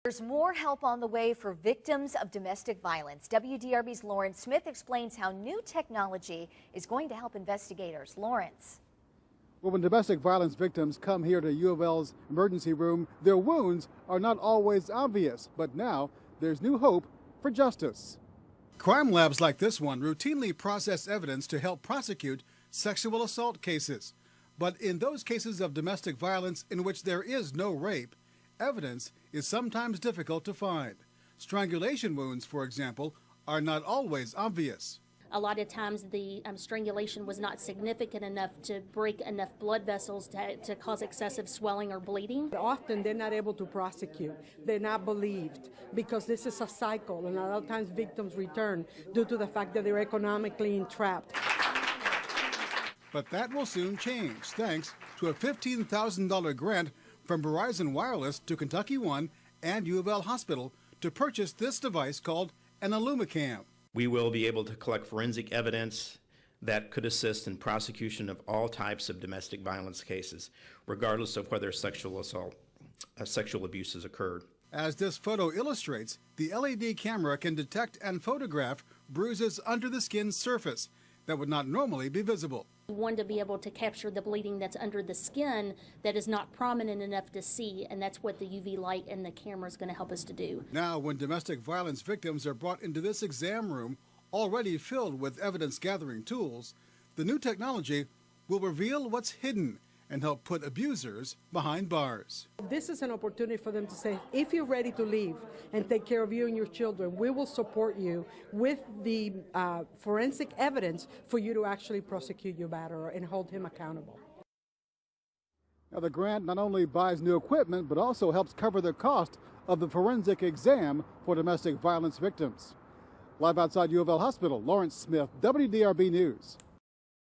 There's more help on the way for victims of domestic violence. WDRB's Lawrence Smith explains how new technology is going to help investigators. Lawrence. Well, when domestic violence victims come here to U of L's emergency room, their wounds are not always obvious. But now there's new hope for justice. Crime labs like this one routinely process evidence to help prosecute sexual assault cases. But in those cases of domestic violence in which there is no rape, evidence is sometimes difficult to find. Strangulation wounds, for example, are not always obvious. A lot of times the strangulation was not significant enough to break enough blood vessels to cause excessive swelling or bleeding. Often they're not able to prosecute. They're not believed because this is a cycle, and a lot of times victims return due to the fact that they're economically entrapped. But that will soon change thanks to a $15,000 grant from Verizon Wireless to Kentucky One and U of L Hospital to purchase this device called an Illumacam. We will be able to collect forensic evidence that could assist in prosecution of all types of domestic violence cases, regardless of whether sexual abuse has occurred. As this photo illustrates, the LED camera can detect and photograph bruises under the skin's surface that would not normally be visible. We want to be able to capture the bleeding that's under the skin that is not prominent enough to see, and that's what the UV light and the camera is going to help us to do. Now, when domestic violence victims are brought into this exam room, already filled with evidence-gathering tools, the new technology will reveal what's hidden and help put abusers behind bars. This is an opportunity for them to say, if you're ready to leave and take care of you and your children, we will support you with the forensic evidence for you to actually prosecute your batterer and hold him accountable. Now, the grant not only buys new equipment, but also helps cover the cost of the forensic exam for domestic violence victims. Live outside U of L Hospital, Lawrence Smith, WDRB News.